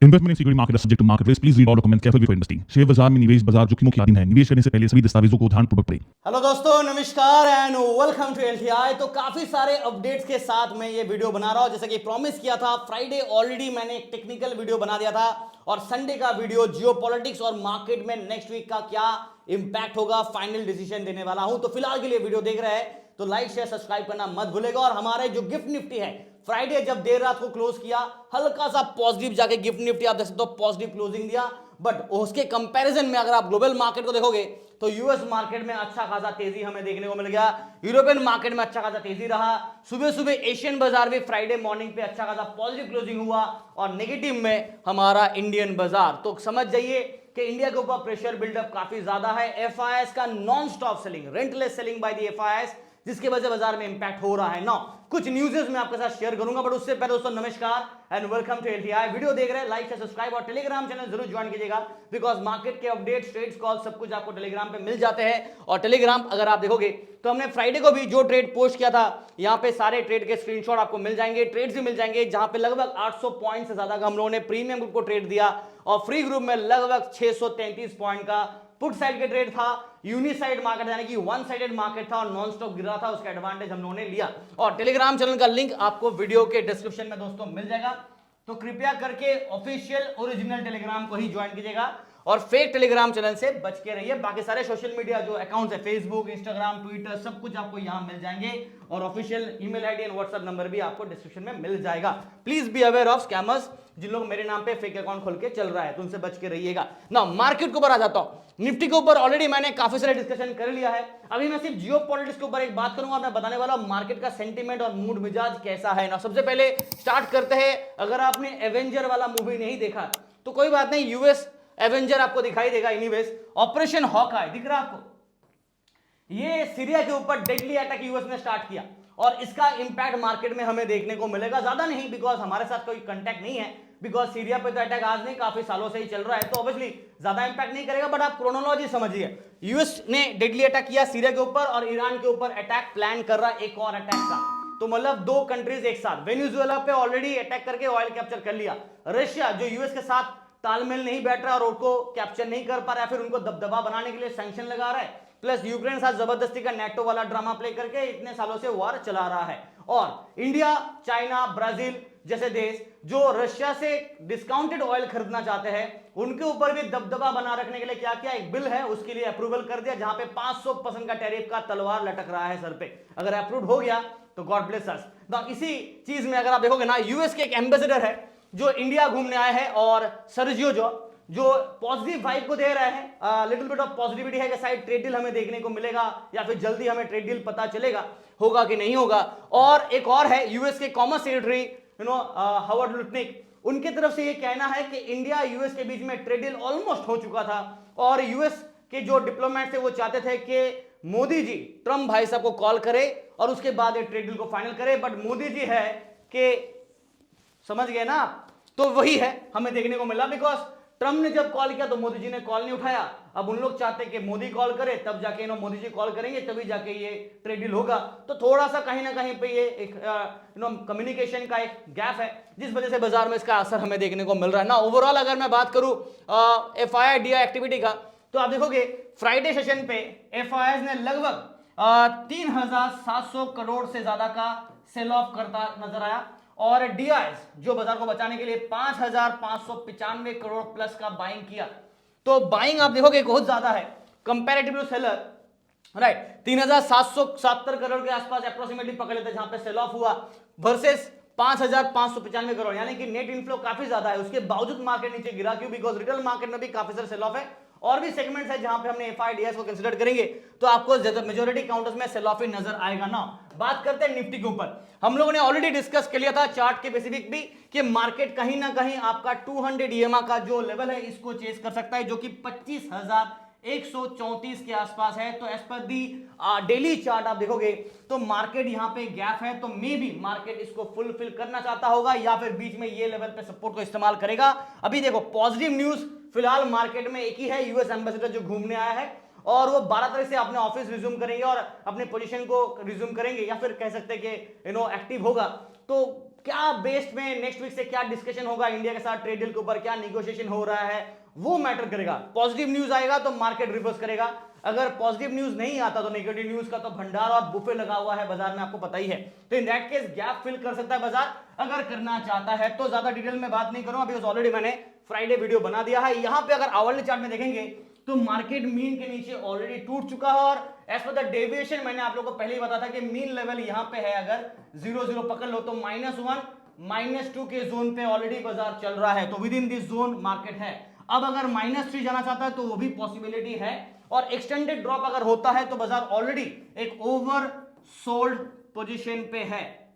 Investment in security market subject to market risk. Please read all documents carefully before investing. Share बाजार में निवेश बाजार जोखिमों के अधीन है। निवेश करने से पहले सभी दस्तावेजों को ध्यानपूर्वक पढ़ें। हेलो दोस्तों, नमस्कार एंड वेलकम टू एलटीआई। तो काफी सारे अपडेट्स के साथ मैं ये वीडियो बना रहा हूं। जैसे कि प्रॉमिस किया था, फ्राइडे ऑलरेडी मैंने एक टेक्निकल वीडियो बना दिया था और संडे का वीडियो जियोपॉलिटिक्स और मार्केट में नेक्स्ट वीक का क्या इंपैक्ट होगा, फाइनल डिसीजन देने वाला हूं। तो फिलहाल के लिए वीडियो देख रहे हैं तो लाइक शेयर सब्सक्राइब करना मत भूलेगा। और हमारे जो गिफ्ट निफ्टी है, फ्राइडे जब देर रात को क्लोज किया, हल्का सा पॉजिटिव जाके गिफ्ट निफ्टी आप देख सकते हो पॉजिटिव क्लोजिंग दिया। बट उसके कंपैरिजन में अगर आप ग्लोबल मार्केट को देखोगे तो यूएस मार्केट में अच्छा खासा तेजी हमें देखने को मिल गया, यूरोपियन मार्केट में अच्छा खासा तेजी रहा। सुबह सुबह एशियन बाजार भी फ्राइडे मॉर्निंग पे अच्छा खासा पॉजिटिव क्लोजिंग हुआ और नेगेटिव में हमारा इंडियन बाजार। तो समझ जाइए कि इंडिया के ऊपर प्रेशर बिल्डअप काफी ज्यादा है। एफआईआईएस का non stop selling, relentless selling by the FIIs, जिसकी वजह से बाजार में इंपैक्ट हो रहा है। ना कुछ न्यूज़ेस मैं आपके साथ शेयर करूंगा, बट उससे पहले दोस्तों नमस्कार and welcome to LTI. Video देख रहे हैं लाइक से सब्सक्राइब और टेलीग्राम चैनल जरूर ज्वाइन कीजिएगा, बिकॉज मार्केट के अपडेट्स, ट्रेड्स, कॉल सब कुछ आपको टेलीग्राम पे मिल जाते हैं। और टेलीग्राम अगर आप देखोगे तो हमने फ्राइडे को भी जो ट्रेड पोस्ट किया था, यहाँ पे सारे ट्रेड के स्क्रीनशॉट आपको मिल जाएंगे, ट्रेड्स भी मिल जाएंगे, जहां पे लगभग 800 पॉइंट से ज्यादा का हम लोगों ने प्रीमियम ग्रुप को ट्रेड दिया और फ्री ग्रुप में लगभग 633 पॉइंट का पुट साइड के ट्रेड था। यूनिसाइड मार्केट यानी कि वन साइडेड मार्केट था और नॉन स्टॉप गिर रहा था, उसका एडवांटेज हम लोगों ने लिया। और टेलीग्राम चैनल का लिंक आपको वीडियो के डिस्क्रिप्शन में दोस्तों मिल जाएगा, तो कृपया करके ऑफिशियल ओरिजिनल टेलीग्राम को ही ज्वाइन कीजिएगा और फेक टेलीग्राम चैनल से बच के रहिए। बाकी सारे सोशल मीडिया जो अकाउंट्स है, फेसबुक, इंस्टाग्राम, ट्विटर, सब कुछ आपको यहां मिल जाएंगे और official email ID and WhatsApp number भी आपको डिस्क्रिप्शन में मिल जाएगा। Please be aware of scammers, जिन लोग मेरे नाम पे फेक अकाउंट खोल के चल रहा है तो उनसे बच के रहिएगा। ना मार्केट के ऊपर आ जाता हूं। निफ्टी के ऊपर ऑलरेडी मैंने काफी सारे डिस्कशन कर लिया है। अभी मैं सिर्फ जियोपॉलिटिक्स के ऊपर एक बात करूंगा, मैं बताने वाला हूं मार्केट का सेंटीमेंट और मूड मिजाज कैसा है ना। सबसे पहले स्टार्ट करते हैं, अगर आपने एवेंजर वाला मूवी नहीं देखा तो कोई बात नहीं, यूएस एवेंजर आपको दिखाई देगा। एनीवेज, ऑपरेशन हॉकआई दिख रहा है आपको, ये सीरिया के ऊपर डेडली अटैक यूएस ने स्टार्ट किया और इसका इंपैक्ट मार्केट में हमें देखने को मिलेगा। ज्यादा नहीं, बिकॉज हमारे साथ कोई कांटेक्ट नहीं है, बिकॉज सीरिया पे तो अटैक आज नहीं काफी सालों से ही चल रहा है, तो ऑब्वियसली ज्यादा इंपैक्ट नहीं करेगा। बट आप क्रोनोलॉजी समझिए, यूएस ने डेडली अटैक किया सीरिया के ऊपर और ईरान के ऊपर अटैक प्लान कर रहा है, एक और अटैक का। तो मतलब दो कंट्रीज एक साथ। वेनेजुएला पे ऑलरेडी अटैक करके ऑयल कैप्चर कर लिया। रशिया जो यूएस के साथ तालमेल नहीं बैठ रहा और उनको कैप्चर नहीं कर पा रहा है, फिर उनको दबदबा बनाने के लिए सैंक्शन लगा रहा है, प्लस यूक्रेन साथ जबरदस्ती का नेटो वाला ड्रामा प्ले करके इतने सालों से वार चला रहा है। और इंडिया, चाइना, ब्राजील जैसे देश जो रशिया से डिस्काउंटेड ऑयल खरीदना चाहते हैं, उनके ऊपर भी दबदबा बना रखने के लिए क्या किया, एक बिल है उसके लिए अप्रूवल कर दिया, जहां पे 500% का टैरिफ का तलवार लटक रहा है सर पे। अगर अप्रूव हो गया तो गॉड ब्लेस अस। इसी चीज में अगर आप देखोगे ना, यूएस के एक एम्बेसडर है जो इंडिया घूमने आए हैं और सर्जियो जो पॉजिटिव वाइब को दे रहे हैं, लिटिल बिट ऑफ पॉजिटिविटी है कि शायद ट्रेड डील हमें देखने को मिलेगा या फिर जल्दी हमें ट्रेड डील पता चलेगा होगा कि नहीं होगा। और एक और है यूएस के कॉमर्स सेक्रेटरी हावर्ड लुटनिक, उनके तरफ से ये कहना है कि इंडिया यूएस के बीच में ट्रेड डील ऑलमोस्ट हो चुका था और यूएस के जो डिप्लोमेट थे वो चाहते थे कि मोदी जी ट्रम्प भाई साहब को कॉल करे और उसके बाद ये ट्रेड डील को फाइनल करे। बट मोदी जी है कि समझ गए ना, तो वही है हमें देखने को मिला, बिकॉज ट्रम्प ने जब कॉल किया तो मोदी जी ने कॉल नहीं उठाया। अब उन लोग चाहते कि मोदी कॉल करे, तब जाके मोदी जी कॉल करेंगे, तभी जाके ये ट्रेड डील होगा। तो थोड़ा सा कहीं ना कहीं पे ये एक कम्युनिकेशन का एक गैप है, जिस वजह से बाजार में इसका असर हमें देखने को मिल रहा है ना। ओवरऑल अगर मैं बात करूं एफआईआई डीआई एक्टिविटी का, तो आप देखोगे फ्राइडे सेशन पे एफआईआई ने लगभग 3700 करोड़ से ज्यादा का सेल ऑफ करता नजर आया और डीआईएस जो बाजार को बचाने के लिए 5595 करोड़ प्लस का बाइंग किया। तो बाइंग आप देखोगे बहुत ज्यादा है comparative to seller, right. 3770 crore के आसपास अप्रोक्सीमेटली पकड़ लेते जहां पे सेल ऑफ हुआ, वर्सेस 5595 करोड़, यानी कि नेट इनफ्लो काफी ज्यादा है। उसके बावजूद मार्केट नीचे गिरा, क्यों? बिकॉज रिटेल मार्केट में भी काफी सारे सेल ऑफ है और भी सेगमेंट्स है जहां पे हमने एफआईडीएस को कंसीडर करेंगे तो आपको मेजॉरिटी काउंटर्स में सेल ऑफ ही नजर आएगा ना। बात करते हैं निफ्टी के ऊपर। हम लोगों ने ऑलरेडी डिस्कस कर लिया था चार्ट के बेसिक भी कि मार्केट कहीं ना कहीं आपका 200 ईएमए का जो लेवल है इसको चेस कर सकता है, जो कि 25,134 के आसपास है। तो as per the daily chart आप देखोगे तो मार्केट यहां पे गैप है, तो मे बी मार्केट इसको फुलफिल करना चाहता होगा या फिर बीच में ये लेवल पे सपोर्ट को इस्तेमाल करेगा। अभी देखो पॉजिटिव न्यूज फिलहाल मार्केट में एक ही है, यूएस एम्बेसडर जो घूमने आया है और वो 12 तारीख से अपने ऑफिस रिज्यूम करेंगे और अपने पोजीशन को रिज्यूम करेंगे, या फिर कह सकते हैं कि एक्टिव होगा। तो क्या बेस्ड में नेक्स्ट वीक से क्या डिस्कशन होगा इंडिया के साथ ट्रेड डील के ऊपर, क्या निगोशिएशन हो रहा है, वो मैटर करेगा। पॉजिटिव न्यूज आएगा तो मार्केट रिवर्स करेगा, अगर पॉजिटिव न्यूज नहीं आता तो नेगेटिव न्यूज का तो भंडार और बुफे लगा हुआ है बाजार में, आपको पता ही है। तो in that case gap fill कर सकता है बाजार अगर करना चाहता है तो। ज्यादा डिटेल में बात नहीं करूं अभी, ऑलरेडी मैंने फ्राइडे वीडियो बना दिया है। यहां पे अगर आवरली चार्ट में देखेंगे तो मार्केट मीन के नीचे ऑलरेडी टूट चुका है, और एज पर द डेविएशन मैंने आप लोगों को पहले ही बताया था कि मीन लेवल यहां पे है, अगर 0-0 पकड़ लो तो -1 -2 के जोन पे ऑलरेडी बाजार चल रहा है, तो with in this zone market है। अब अगर -3 जाना चाहता है तो वो भी पॉसिबिलिटी है, और एक्सटेंडेड ड्रॉप अगर होता है तो बाजार ऑलरेडी एक ओवर सोल्ड पोजीशन पे है,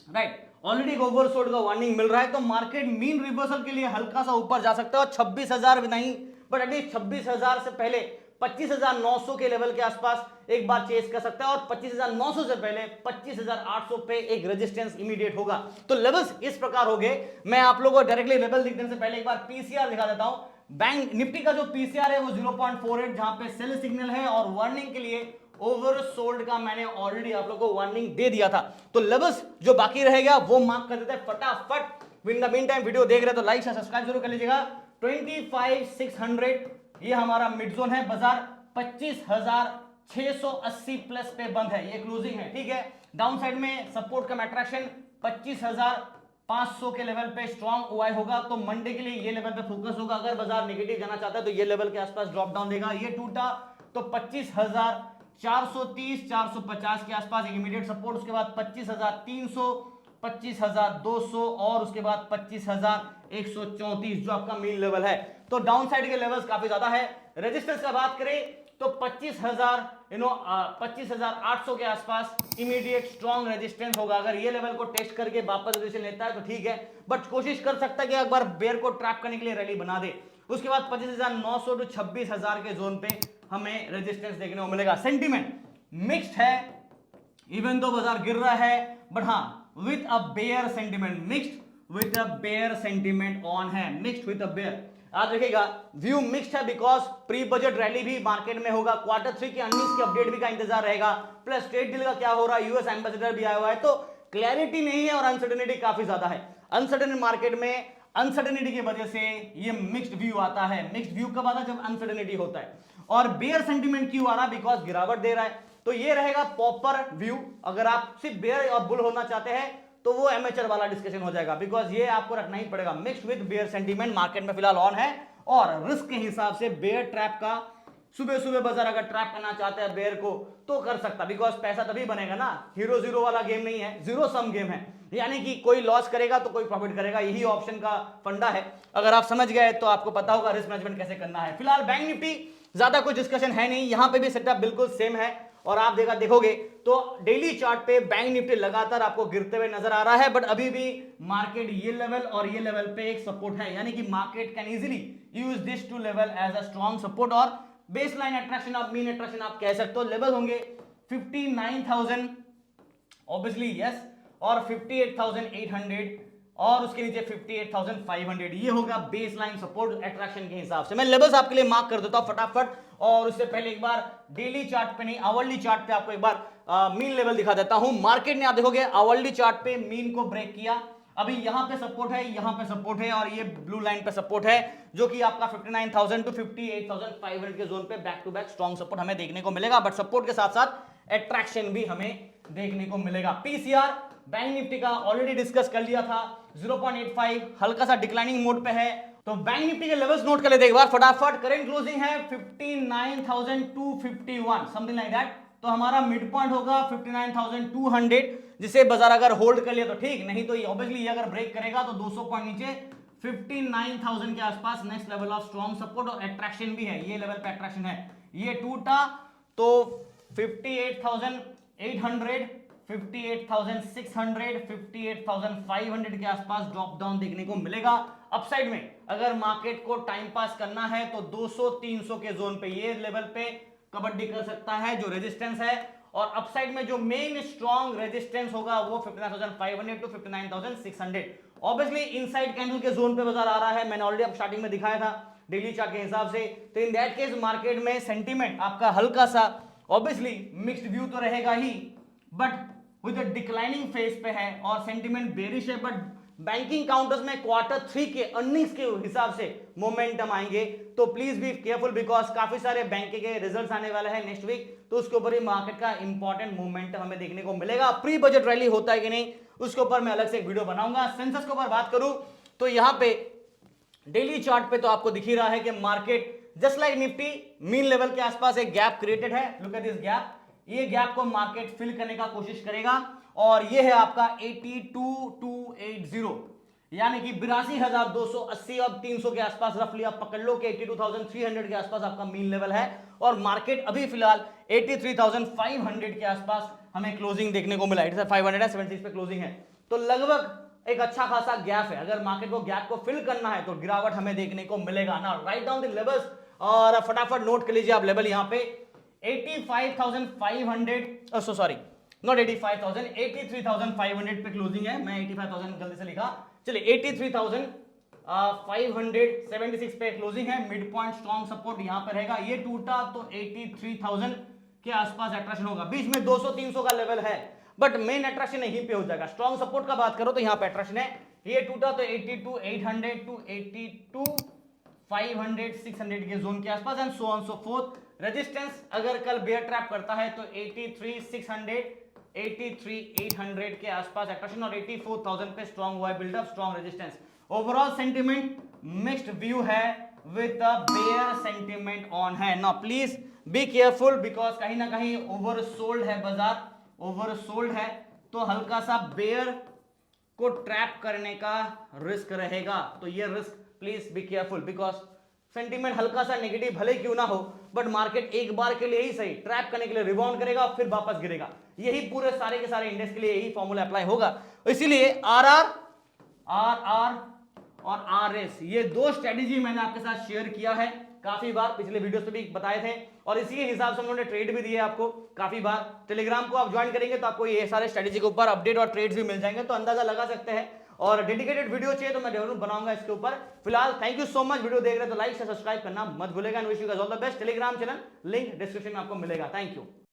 राइट। ऑलरेडी एक ओवर सोल्ड का वार्निंग मिल रहा है, तो मार्केट मीन रिवर्सल के लिए हल्का सा ऊपर जा सकता है, और 26,000 भी नहीं बट एटलीस्ट 26,000 से पहले 25,900 के लेवल के आसपास एक बार चेस कर सकता है, और 25,900 से पहले 25,800 पे एक रेजिस्टेंस इमीडिएट होगा। तो लेवल्स इस प्रकार हो गए। मैं आप लोगों को डायरेक्टली लेवल दिखने से पहले एक बार पीसीआर दिखा देता हूं। बैंक निफ्टी का जो पीसीआर है वो 0.48 जहां पे सेल सिग्नल है, और वार्निंग के लिए ओवर सोल्ड का मैंने ऑलरेडी आप लोगों को वार्निंग दे दिया था। तो लेवल्स जो बाकी रहेगा वो मार्क कर देते हैं फटाफट। In the mean time video देख रहे तो लाइक और सब्सक्राइब जरूर कर लीजिएगा। 25,600 ये हमारा मिड जोन है, बाजार 25,680 प्लस पे बंद है, ये क्लोजिंग है, ठीक है। डाउन साइड में सपोर्ट का अट्रैक्शन 25,500 के लेवल पे स्ट्रॉन्ग ओआई होगा, तो मंडे के लिए ये लेवल पे फोकस होगा। अगर बाजार नेगेटिव जाना चाहता है तो ये लेवल के आसपास ड्रॉप डाउन देगा, ये टूटा तो 25,430 450 के आसपास एक इमीडिएट सपोर्ट, उसके बाद 25,300 25,200 और उसके बाद 25,134 जो आपका मीन लेवल है। तो डाउन साइड के लेवल्स काफी ज्यादा है। रेजिस्टेंस का बात करें तो 25,800 के आसपास इमीडिएट स्ट्रॉन्ग रेजिस्टेंस होगा। अगर ये लेवल को टेस्ट करके वापस रेजिस्टेंस लेता है तो ठीक है, बट कोशिश कर सकता है कि एक बार बेयर को ट्रैप करने के लिए रैली बना दे। उसके बाद 25,900 टू 26,000 के जोन पे हमें रेजिस्टेंस देखने को मिलेगा। सेंटीमेंट मिक्स्ड है, इवन दो बाजार गिर रहा है, बट हाँ with a bear sentiment, mixed with a bear sentiment on है, मिक्स्ड विथ अ बेयर। आज देखिएगा व्यू मिक्स्ड है बिकॉज प्री बजट रैली भी मार्केट में होगा, Q3 की अर्निंग्स की अपडेट भी का इंतजार रहेगा, प्लस ट्रेड डील का क्या हो रहा है, यूएस एम्बेसडर भी आया हुआ है, तो क्लैरिटी नहीं है और अनसर्टेनिटी काफी ज्यादा है। अनसर्टेन मार्केट में अनसर्टेनिटी की वजह से ये मिक्स्ड व्यू आता है। मिक्स्ड व्यू कब आता है? जब अनसर्टेनिटी होता है। और बेयर सेंटीमेंट क्यों आ रहा है? बिकॉज गिरावट दे रहा है। तो ये रहेगा प्रॉपर व्यू। अगर आप सिर्फ बेयर और बुल होना चाहते हैं तो वो एमेचर वाला डिस्कशन हो जाएगा, बिकॉज ये आपको रखना ही पड़ेगा। Mixed with bear sentiment market में फिलहाल ऑन है, और रिस्क के हिसाब से बेयर ट्रैप का सुबह सुबह बाजार अगर ट्रैप करना चाहता है बेयर को तो कर सकता, बिकॉज पैसा तभी बनेगा ना। हीरो जीरो वाला गेम नहीं है, जीरो सम गेम है, यानी कि कोई लॉस करेगा तो कोई प्रॉफिट करेगा, यही ऑप्शन का फंडा है। अगर आप समझ गए तो आपको पता होगा रिस्क मैनेजमेंट कैसे करना है। फिलहाल बैंक निफ्टी ज्यादा कुछ डिस्कशन है नहीं, यहां पे भी सेटअप बिल्कुल सेम है, और आप देखोगे तो डेली चार्ट पे बैंक निफ्टी लगातार आपको गिरते हुए नजर आ रहा है, बट अभी भी मार्केट ये लेवल और ये लेवल पे एक सपोर्ट है, यानी कि market can easily use this two level as a strong support और baseline attraction of mean attraction आप कह सकते हो। लेवल होंगे 59,000 ऑब्वियसली यस, और 58,800 और उसके नीचे 58,500, ये होगा बेसलाइन सपोर्ट अट्रैक्शन के हिसाब से। मैं लेवल्स आपके लिए मार्क कर देता हूं फटाफट, और उससे पहले एक बार डेली चार्ट पे नहीं आवरली चार्ट पे आपको एक बार मीन लेवल दिखा देता हूं। मार्केट ने आप देखोगे आवरली चार्ट पे मीन को ब्रेक किया, अभी यहां पे सपोर्ट है, यहां पे सपोर्ट है, और ये ब्लू लाइन पे सपोर्ट है, जो कि आपका 59,000 टू 58,500 के जोन पे back to back strong support हमें देखने को मिलेगा, बट सपोर्ट के साथ साथ अट्रैक्शन भी हमें देखने को मिलेगा। पीसीआर बैंक निफ्टी का ऑलरेडी डिस्कस कर लिया था, 0.85 हल्का सा डिक्लाइनिंग मोड पे है। तो बैंक निफ्टी के लेवल्स नोट कर लेते हैं एक बार फटाफट। करंट क्लोजिंग है 59,251 समथिंग लाइक दैट, तो हमारा मिड पॉइंट होगा 59,200, जिसे बाजार अगर होल्ड कर लिया तो ठीक, नहीं तो ऑब्वियसली ये अगर ब्रेक करेगा तो 200 पॉइंट नीचे 59,000 के आसपास next level of strong support, और अट्रैक्शन भी है, ये लेवल पे अट्रैक्शन है। ये टूटा तो 58,800 58,600 58,500 के आसपास ड्रॉप डाउन देखने को मिलेगा। अपसाइड में अगर मार्केट को टाइम पास करना है तो 200-300 के जोन पे ये लेवल पे कबड्डी कर सकता है जो रेजिस्टेंस है, और अपसाइड में जो मेन स्ट्रॉन्ग रेजिस्टेंस होगा वो 59,500 टू 59,600। ऑब्वियसली इनसाइड कैंडल के जोन पे बाजार आ रहा है, मैंने ऑलरेडी स्टार्टिंग में दिखाया था डेली चार्ट के हिसाब से। तो इन दैट केस मार्केट में सेंटीमेंट आपका हल्का सा ऑब्वियसली मिक्स्ड व्यू तो रहेगा ही, बट विद डिक्लाइनिंग फेज पे है और सेंटिमेंट बेरिश है, बट बैंकिंग काउंटर्स में क्वार्टर 3 के अर्निंग्स के हिसाब से मोमेंटम आएंगे। तो प्लीज बी केयरफुल बिकॉज काफी सारे बैंक के रिजल्ट्स आने वाले हैं नेक्स्ट वीक, तो उसके ऊपर ही मार्केट का इंपॉर्टेंट मोमेंटम हमें देखने को मिलेगा। प्री बजट रैली होता है कि नहीं उसके ऊपर मैं अलग से एक वीडियो बनाऊंगा। सेंसस के ऊपर बात करूं तो यहां पे डेली चार्ट पे तो आपको दिख ही रहा है कि market just like Nifty mean level के आसपास एक गैप क्रिएटेड है। लुक एट दिस गैप, ये गैप को मार्केट फिल करने का कोशिश करेगा और ये है आपका 82,280 यानी कि 82,280 अब 300 के आसपास रफली आप पकड़ लो कि 82,300 के आसपास आपका मीन लेवल है और मार्केट अभी फिलहाल 83,500 के आसपास हमें क्लोजिंग देखने को मिला। 576 पे क्लोजिंग है, तो लगभग एक अच्छा खासा गैप है। अगर मार्केट को गैप को फिल करना है तो गिरावट हमें देखने को मिलेगा ना। राइट डाउन द लेवल्स और फटाफट नोट कर लीजिए आप लेवल यहां पे 85,500 सॉरी नॉट 85,000 83,500 पे क्लोजिंग है। मैं 85,000 गलती से लिखा, चलिए 83,576 पे क्लोजिंग है। मिड पॉइंट स्ट्रॉन्ग सपोर्ट यहां पे रहेगा, ये टूटा तो 83,000 के आसपास अट्रैक्शन होगा। बीच में 200-300 का लेवल है बट मेन अट्रैक्शन यहीं पे हो जाएगा। स्ट्रॉन्ग सपोर्ट का बात करो तो यहां पे अट्रैक्शन है, ये टूटा तो 82,800 टू 82,500 600 के जोन के आसपास and so on so fourth. Resistance अगर कल बेयर ट्रैप करता है तो 83,600 83,800 के आसपास अट्रैक्शन और 84,000 पे स्ट्रॉन्ग हुआ है buildup, strong resistance. Overall sentiment mixed view है with the bear sentiment on है। Now please be careful because कहीं ना कहीं ओवरसोल्ड है बाजार, ओवरसोल्ड है तो हल्का सा बेयर को ट्रैप करने का रिस्क रहेगा। तो ये risk please be careful because sentiment हल्का सा नेगेटिव भले क्यों ना हो बट मार्केट एक बार के लिए ही सही ट्रैप करने के लिए रिबाउंड करेगा फिर वापस गिरेगा। यही पूरे सारे के सारे इंडेक्स के लिए यही फॉर्मूला अप्लाई होगा। इसीलिए आरआर और आरएस ये दो स्ट्रेटेजी मैंने आपके साथ शेयर किया है काफी बार, पिछले वीडियोस पे भी बताए थे और इसी के हिसाब से हम लोगों ने ट्रेड भी दिए आपको काफी बार। टेलीग्राम को आप ज्वाइन करेंगे तो आपको ये सारे स्ट्रेटेजी के ऊपर अपडेट और ट्रेड्स भी मिल जाएंगे, तो अंदाजा लगा सकते हैं। और डेडिकेटेड वीडियो चाहिए तो मैं जरूर बनाऊंगा इसके ऊपर। फिलहाल thank you so much, video देख रहे तो लाइक से सब्सक्राइब करना मत भूलेगा। And wish you guys all the best. Telegram channel link description में आपको मिलेगा। Thank you.